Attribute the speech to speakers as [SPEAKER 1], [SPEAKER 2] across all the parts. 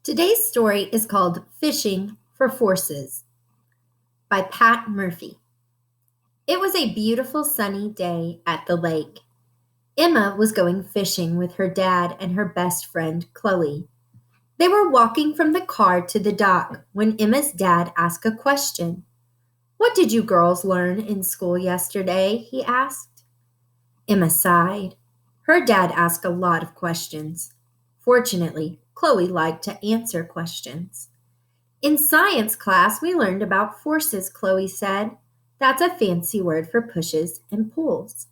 [SPEAKER 1] Today's story is called Fishing for Forces by Pat Murphy. It was a beautiful sunny day at the lake. Emma was going fishing with her dad and her best friend, Chloe. They were walking from the car to the dock when Emma's dad asked a question. "What did you girls learn in school yesterday?" he asked. Emma sighed. Her dad asked a lot of questions. Fortunately, Chloe liked to answer questions. "In science class, we learned about forces," Chloe said. "That's a fancy word for pushes and pulls."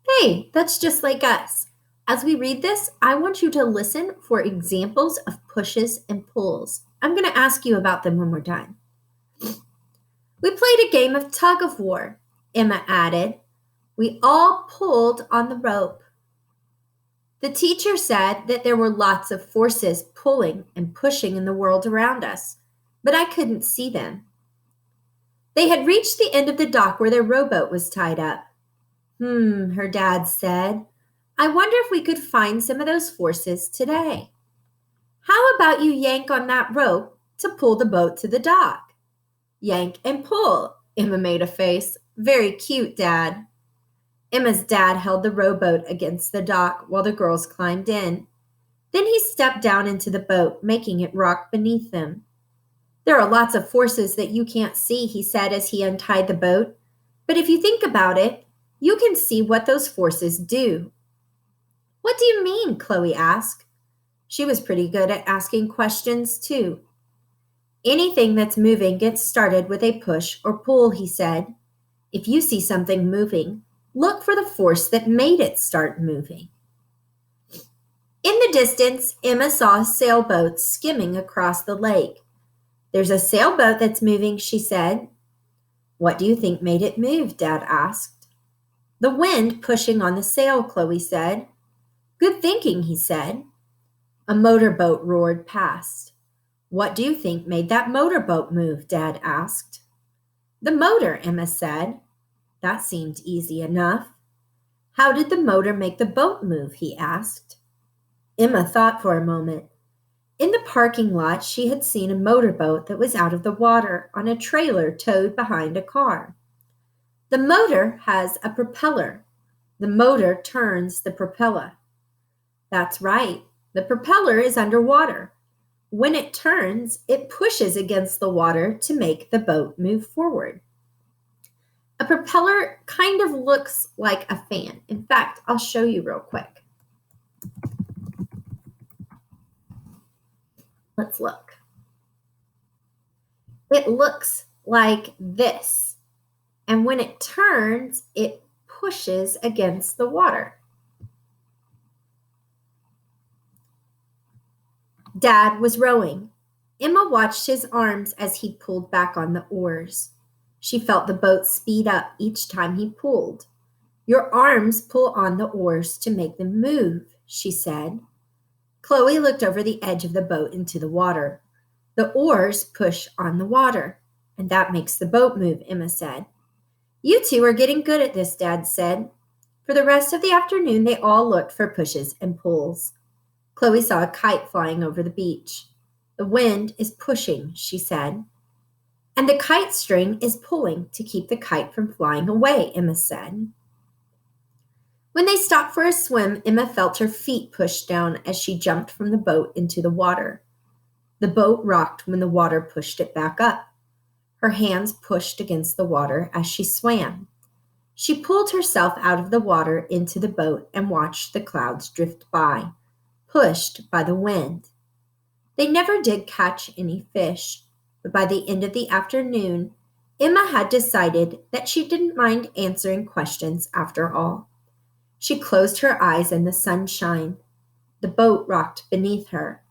[SPEAKER 1] Hey, that's just like us. As we read this, I want you to listen for examples of pushes and pulls. I'm going to ask you about them when we're done. "We played a game of tug of war," Emma added. "We all pulled on the rope." "The teacher said that there were lots of forces pulling and pushing in the world around us, but I couldn't see them." They had reached the end of the dock where their rowboat was tied up. Her dad said. "I wonder if we could find some of those forces today." "How about you yank on that rope to pull the boat to the dock?" "Yank and pull," Emma made a face. "Very cute, Dad." Emma's dad held the rowboat against the dock while the girls climbed in. Then he stepped down into the boat, making it rock beneath them. "There are lots of forces that you can't see," he said as he untied the boat. "But if you think about it, you can see what those forces do." "What do you mean?" Chloe asked. She was pretty good at asking questions, too. "Anything that's moving gets started with a push or pull," he said. "If you see something moving, look for the force that made it start moving." In the distance, Emma saw a sailboat skimming across the lake. "There's a sailboat that's moving," she said. "What do you think made it move?" Dad asked. "The wind pushing on the sail," Chloe said. "Good thinking," he said. A motorboat roared past. "What do you think made that motorboat move?" Dad asked. "The motor," Emma said. That seemed easy enough. "How did the motor make the boat move?" he asked. Emma thought for a moment. In the parking lot, she had seen a motorboat that was out of the water on a trailer towed behind a car. "The motor has a propeller. The motor turns the propeller." "That's right. The propeller is underwater. When it turns, it pushes against the water to make the boat move forward." A propeller kind of looks like a fan. In fact, I'll show you real quick. Let's look. It looks like this. And when it turns, it pushes against the water. Dad was rowing. Emma watched his arms as he pulled back on the oars. She felt the boat speed up each time he pulled. "Your arms pull on the oars to make them move," she said. Chloe looked over the edge of the boat into the water. "The oars push on the water, and that makes the boat move," Emma said. "You two are getting good at this," Dad said. For the rest of the afternoon, they all looked for pushes and pulls. Chloe saw a kite flying over the beach. "The wind is pushing," she said. "And the kite string is pulling to keep the kite from flying away," Emma said. When they stopped for a swim, Emma felt her feet push down as she jumped from the boat into the water. The boat rocked when the water pushed it back up. Her hands pushed against the water as she swam. She pulled herself out of the water into the boat and watched the clouds drift by, pushed by the wind. They never did catch any fish, but by the end of the afternoon, Emma had decided that she didn't mind answering questions after all. She closed her eyes in the sunshine. The boat rocked beneath her.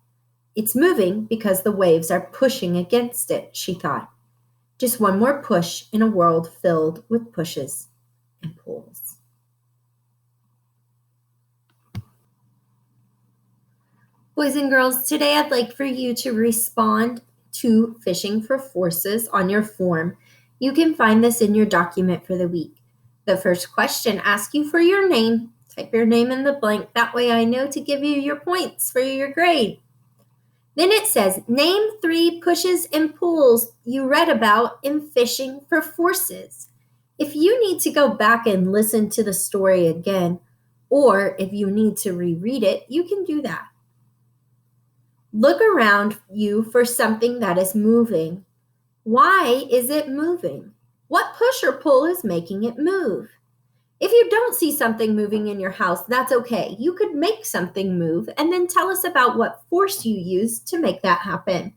[SPEAKER 1] "It's moving because the waves are pushing against it," she thought. Just one more push in a world filled with pushes and pulls. Boys and girls, today I'd like for you to respond to Fishing for Forces on your form. You can find this in your document for the week. The first question asks you for your name. Type your name in the blank. That way I know to give you your points for your grade. Then it says, name 3 pushes and pulls you read about in Fishing for Forces. If you need to go back and listen to the story again, or if you need to reread it, you can do that. Look around you for something that is moving. Why is it moving? What push or pull is making it move? If you don't see something moving in your house, that's okay. You could make something move and then tell us about what force you used to make that happen.